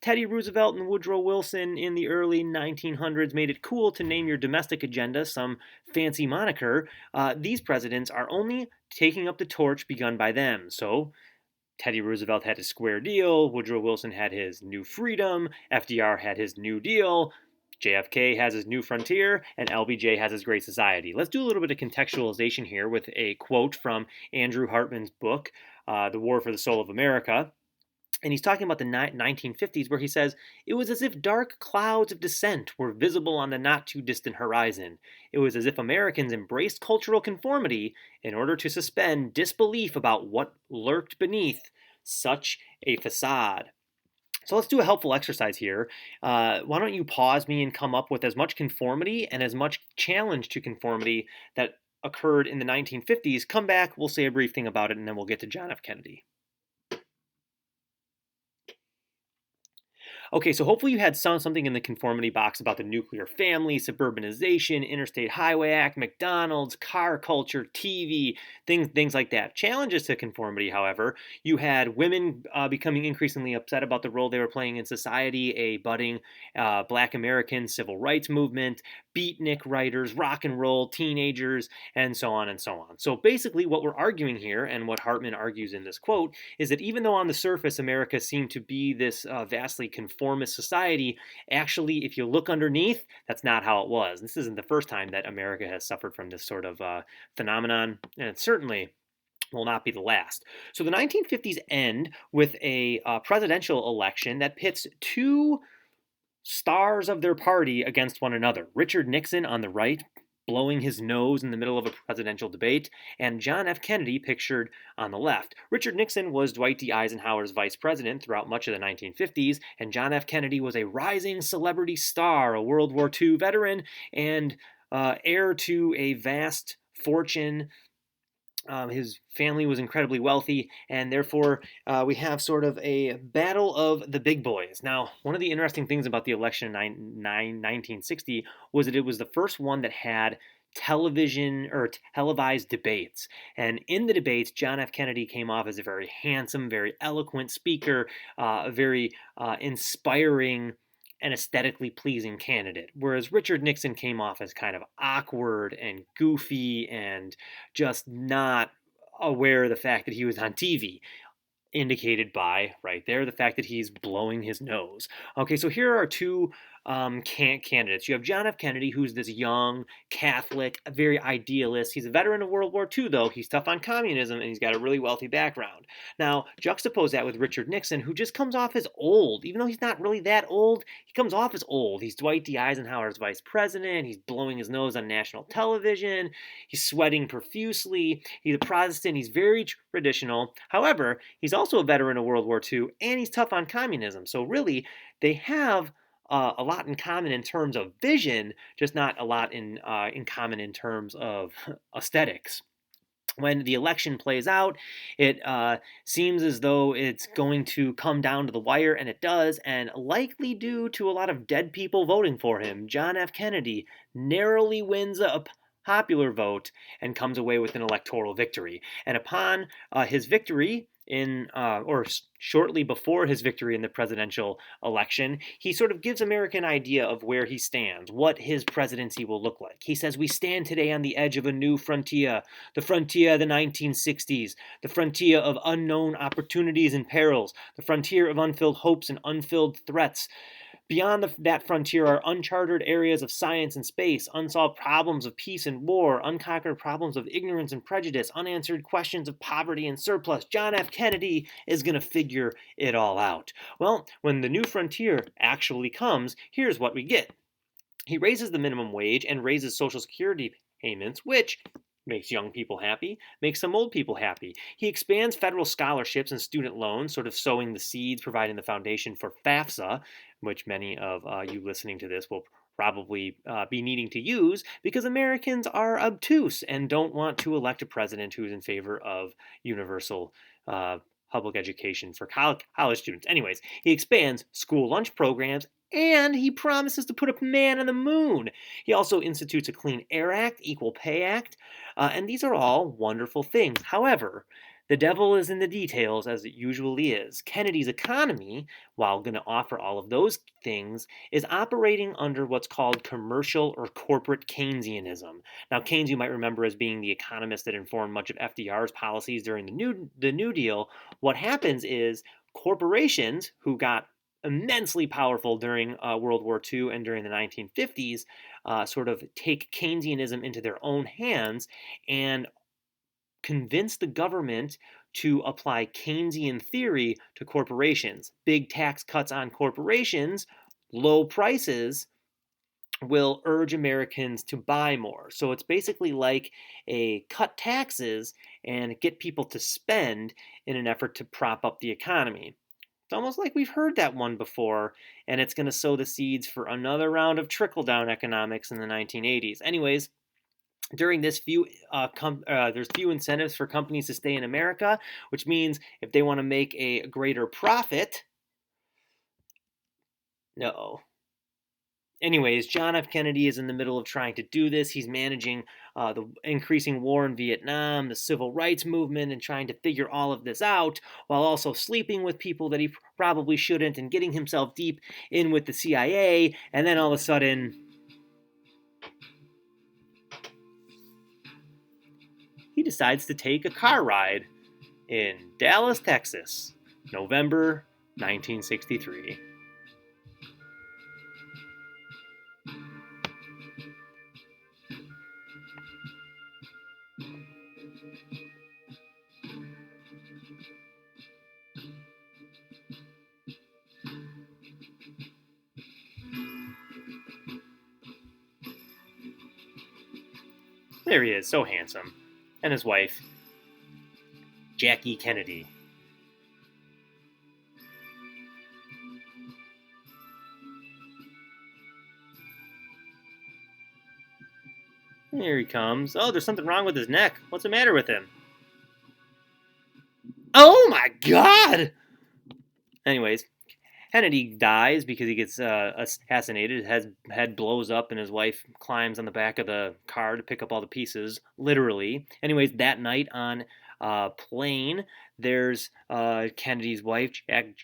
Teddy Roosevelt and Woodrow Wilson in the early 1900s made it cool to name your domestic agenda some fancy moniker. These presidents are only taking up the torch begun by them. So Teddy Roosevelt had his square deal, Woodrow Wilson had his new freedom, FDR had his new deal, JFK has his new frontier, and LBJ has his great society. Let's do a little bit of contextualization here with a quote from Andrew Hartman's book, The War for the Soul of America. And he's talking about the 1950s, where he says, "It was as if dark clouds of dissent were visible on the not too distant horizon. It was as if Americans embraced cultural conformity in order to suspend disbelief about what lurked beneath such a facade." So let's do a helpful exercise here. Why don't you pause me and come up with as much conformity and as much challenge to conformity that occurred in the 1950s? Come back, we'll say a brief thing about it, and then we'll get to John F. Kennedy. Okay, so hopefully you had something in the conformity box about the nuclear family, suburbanization, Interstate Highway Act, McDonald's, car culture, TV, things like that. Challenges to conformity, however, you had women becoming increasingly upset about the role they were playing in society, a budding Black American civil rights movement, beatnik writers, rock and roll, teenagers, and so on and so on. So basically, what we're arguing here, and what Hartman argues in this quote, is that even though on the surface America seemed to be this vastly conformist society, actually, if you look underneath, that's not how it was. This isn't the first time that America has suffered from this sort of phenomenon, and it certainly will not be the last. So the 1950s end with a presidential election that pits two stars of their party against one another. Richard Nixon on the right, blowing his nose in the middle of a presidential debate, and John F. Kennedy pictured on the left. Richard Nixon was Dwight D. Eisenhower's vice president throughout much of the 1950s, and John F. Kennedy was a rising celebrity star, a World War II veteran, and heir to a vast fortune. His family was incredibly wealthy, and therefore we have sort of a battle of the big boys. Now, one of the interesting things about the election in 1960 was that it was the first one that had television or televised debates. And in the debates, John F. Kennedy came off as a very handsome, very eloquent speaker, a very inspiring an aesthetically pleasing candidate, whereas Richard Nixon came off as kind of awkward and goofy and just not aware of the fact that he was on TV, indicated by, right there, the fact that he's blowing his nose. Okay, so here are two candidates. You have John F. Kennedy, who's this young Catholic, very idealist. He's a veteran of World War II, though. He's tough on communism, and he's got a really wealthy background. Now, juxtapose that with Richard Nixon, who just comes off as old. Even though he's not really that old, he comes off as old. He's Dwight D. Eisenhower's vice president. He's blowing his nose on national television. He's sweating profusely. He's a Protestant. He's very traditional. However, he's also a veteran of World War II, and he's tough on communism. So really, they have a lot in common in terms of vision, just not a lot in common in terms of aesthetics. When the election plays out, it seems as though it's going to come down to the wire, and it does, and likely due to a lot of dead people voting for him, John F. Kennedy narrowly wins a popular vote and comes away with an electoral victory. And upon his victory, shortly before his victory in the presidential election, he sort of gives America an idea of where he stands, what his presidency will look like. He says, "We stand today on the edge of a new frontier, the frontier of the 1960s, the frontier of unknown opportunities and perils, the frontier of unfilled hopes and unfilled threats. Beyond that frontier are uncharted areas of science and space, unsolved problems of peace and war, unconquered problems of ignorance and prejudice, unanswered questions of poverty and surplus. John F. Kennedy is going to figure it all out." Well, when the new frontier actually comes, here's what we get. He raises the minimum wage and raises Social Security payments, which makes young people happy, makes some old people happy. He expands federal scholarships and student loans, sort of sowing the seeds, providing the foundation for FAFSA, which many of you listening to this will probably be needing to use because Americans are obtuse and don't want to elect a president who's in favor of universal public education for college students. Anyways, he expands school lunch programs and he promises to put a man on the moon. He also institutes a Clean Air Act, Equal Pay Act, and these are all wonderful things. However, The devil is in the details, as it usually is. Kennedy's economy, while going to offer all of those things, is operating under what's called commercial or corporate Keynesianism. Now, Keynes, you might remember as being the economist that informed much of FDR's policies during the New Deal. What happens is corporations who got immensely powerful during World War II and during the 1950s sort of take Keynesianism into their own hands and convince the government to apply Keynesian theory to corporations. Big tax cuts on corporations, low prices will urge Americans to buy more. So it's basically like a cut taxes and get people to spend in an effort to prop up the economy. It's almost like we've heard that one before, and it's going to sow the seeds for another round of trickle down economics in the 1980s. Anyways, during this there's few incentives for companies to stay in America, which means if they want to make a greater profit, no. Anyways, John F. Kennedy is in the middle of trying to do this. He's managing the increasing war in Vietnam, the civil rights movement, and trying to figure all of this out while also sleeping with people that he probably shouldn't and getting himself deep in with the CIA. And then all of a sudden, he decides to take a car ride in Dallas, Texas, November 1963. There he is, so handsome. And his wife, Jackie Kennedy. Here he comes. Oh, there's something wrong with his neck. What's the matter with him? Oh my god! Anyways, Kennedy dies because he gets assassinated. His head blows up, and his wife climbs on the back of the car to pick up all the pieces, literally. Anyways, that night on plane, there's Kennedy's wife,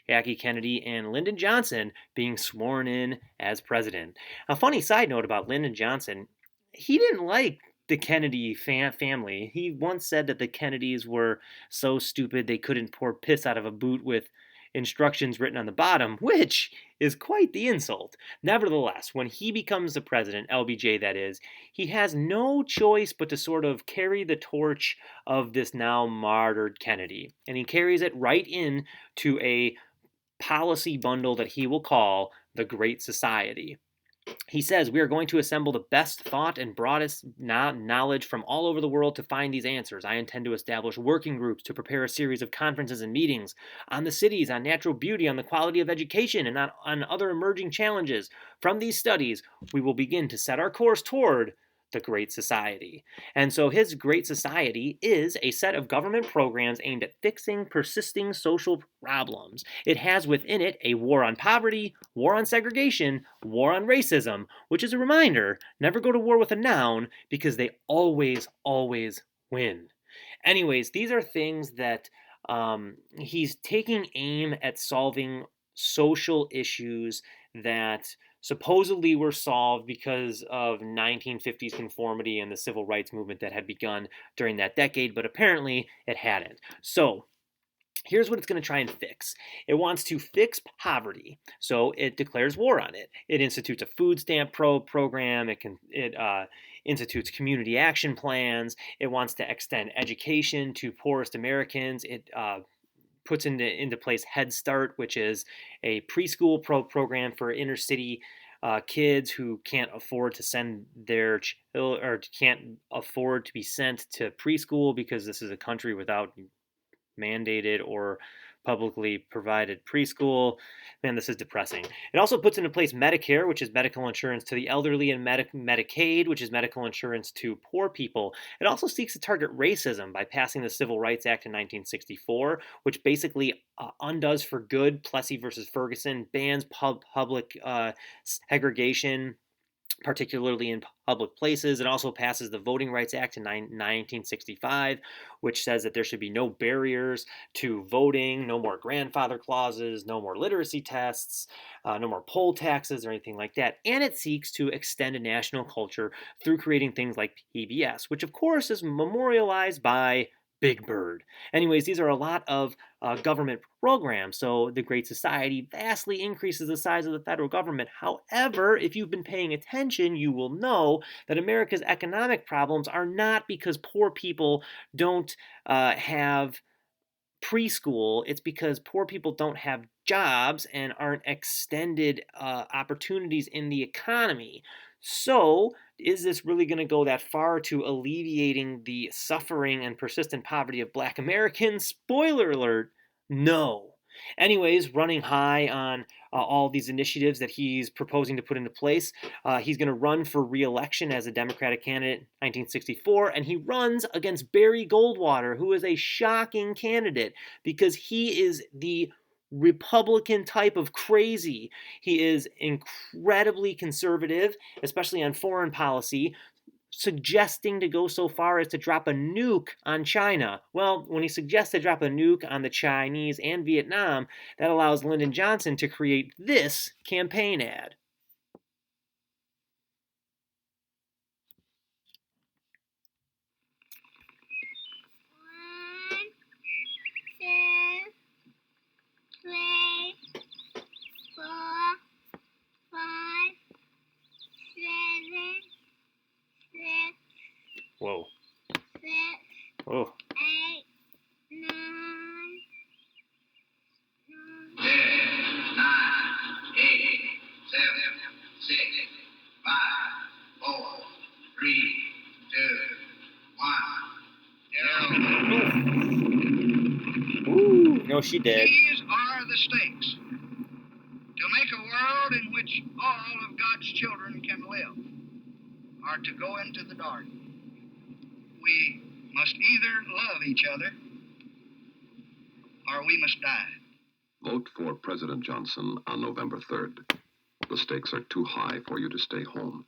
Jackie Kennedy, and Lyndon Johnson being sworn in as president. A funny side note about Lyndon Johnson, he didn't like the Kennedy family. He once said that the Kennedys were so stupid they couldn't pour piss out of a boot with instructions written on the bottom, which is quite the insult. Nevertheless, when he becomes the president, LBJ that is, he has no choice but to sort of carry the torch of this now martyred Kennedy. And he carries it right in to a policy bundle that he will call the Great Society. He says, we are going to assemble the best thought and broadest knowledge from all over the world to find these answers. I intend to establish working groups to prepare a series of conferences and meetings on the cities, on natural beauty, on the quality of education, and on other emerging challenges. From these studies, we will begin to set our course toward the Great Society. And so his Great Society is a set of government programs aimed at fixing persisting social problems. It has within it a war on poverty, war on segregation, war on racism, which is a reminder, never go to war with a noun because they always, always win. Anyways, these are things that he's taking aim at solving social issues that supposedly were solved because of 1950s conformity and the civil rights movement that had begun during that decade, but apparently it hadn't. So here's what it's going to try and fix. It wants to fix poverty, so it declares war on it. It institutes a food stamp program. It institutes community action plans. It wants to extend education to poorest Americans. It puts into place Head Start, which is a preschool program for inner city kids who can't afford to send their or can't afford to be sent to preschool because this is a country without mandated or publicly provided preschool. Man, this is depressing. It also puts into place Medicare, which is medical insurance to the elderly, and Medicaid, which is medical insurance to poor people. It also seeks to target racism by passing the Civil Rights Act in 1964, which basically undoes for good Plessy versus Ferguson, bans public segregation, particularly in public places. It also passes the Voting Rights Act in 1965, which says that there should be no barriers to voting, no more grandfather clauses, no more literacy tests, no more poll taxes or anything like that. And it seeks to extend a national culture through creating things like PBS, which of course is memorialized by Big Bird. Anyways, these are a lot of government programs. So the Great Society vastly increases the size of the federal government. However, if you've been paying attention, you will know that America's economic problems are not because poor people don't have preschool. It's because poor people don't have jobs and aren't extended opportunities in the economy. So, is this really going to go that far to alleviating the suffering and persistent poverty of black Americans? Spoiler alert, no. Anyways, running high on all these initiatives that he's proposing to put into place, he's going to run for re-election as a Democratic candidate in 1964, and he runs against Barry Goldwater, who is a shocking candidate because he is the Republican type of crazy. He is incredibly conservative, especially on foreign policy, suggesting to go so far as to drop a nuke on China. Well, when he suggests to drop a nuke on the Chinese and Vietnam, that allows Lyndon Johnson to create this campaign ad. Whoa. Oh. 10, 9, 8, 7, 6, 5, 4, 3, 2, 1, 0. Ooh, no, she did. These are the stakes to make a world in which all of God's children can live, or to go into the dark. We must either love each other or we must die. Vote for President Johnson on November 3rd. The stakes are too high for you to stay home.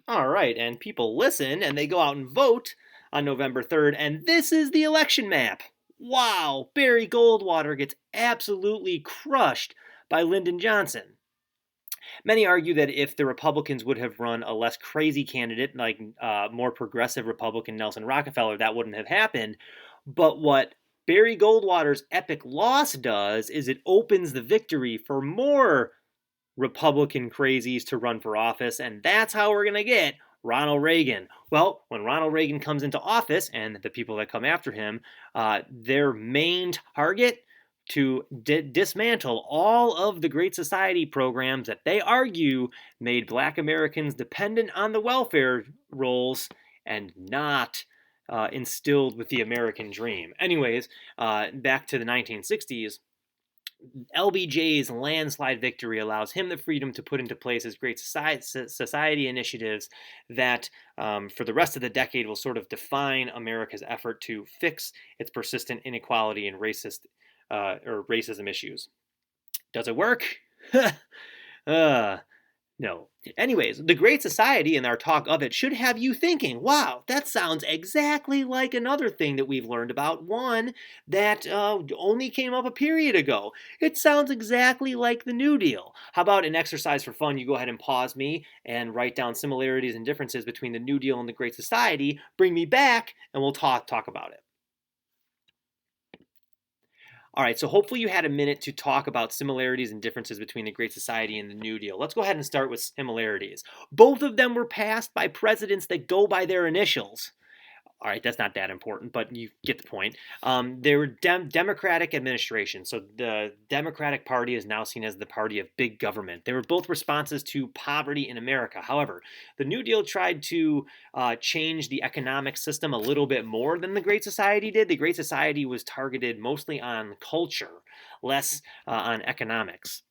All right, and people listen and they go out and vote on November 3rd, and this is the election map. Wow, Barry Goldwater gets absolutely crushed by Lyndon Johnson. Many argue that if the Republicans would have run a less crazy candidate, like more progressive Republican Nelson Rockefeller, that wouldn't have happened. But what Barry Goldwater's epic loss does is it opens the victory for more Republican crazies to run for office, and that's how we're going to get Ronald Reagan. Well, when Ronald Reagan comes into office, and the people that come after him, their main target to dismantle all of the Great Society programs that they argue made black Americans dependent on the welfare rolls and not instilled with the American dream. Anyways, back to the 1960s. LBJ's landslide victory allows him the freedom to put into place his Great Society initiatives that, for the rest of the decade, will sort of define America's effort to fix its persistent inequality and racism issues. Does it work? No. Anyways, the Great Society and our talk of it should have you thinking, wow, that sounds exactly like another thing that we've learned about, one that only came up a period ago. It sounds exactly like the New Deal. How about an exercise for fun? You go ahead and pause me and write down similarities and differences between the New Deal and the Great Society. Bring me back and we'll talk about it. All right, so hopefully you had a minute to talk about similarities and differences between the Great Society and the New Deal. Let's go ahead and start with similarities. Both of them were passed by presidents that go by their initials. All right, that's not that important, but you get the point. They were Democratic administration, so the Democratic Party is now seen as the party of big government. They were both responses to poverty in America. However, the New Deal tried to change the economic system a little bit more than the Great Society did. The Great Society was targeted mostly on culture, less on economics.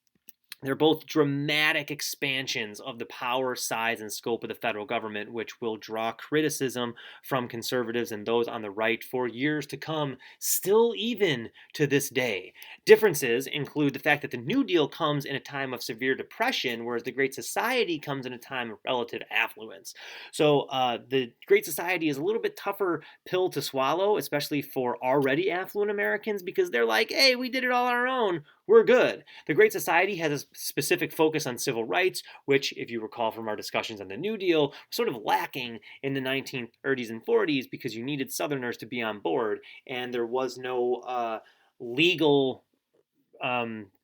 They're both dramatic expansions of the power, size, and scope of the federal government, which will draw criticism from conservatives and those on the right for years to come, still even to this day. Differences include the fact that the New Deal comes in a time of severe depression, whereas the Great Society comes in a time of relative affluence. So the Great Society is a little bit tougher pill to swallow, especially for already affluent Americans, because they're like, hey, we did it all on our own. We're good. The Great Society has a specific focus on civil rights, which, if you recall from our discussions on the New Deal, was sort of lacking in the 1930s and 40s because you needed Southerners to be on board, and there was no legal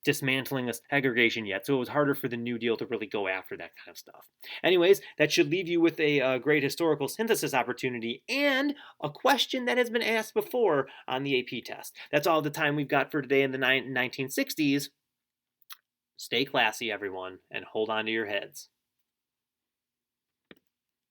dismantling of segregation yet. So it was harder for the New Deal to really go after that kind of stuff. Anyways, that should leave you with a great historical synthesis opportunity and a question that has been asked before on the AP test. That's all the time we've got for today in the 1960s. Stay classy, everyone, and hold on to your heads.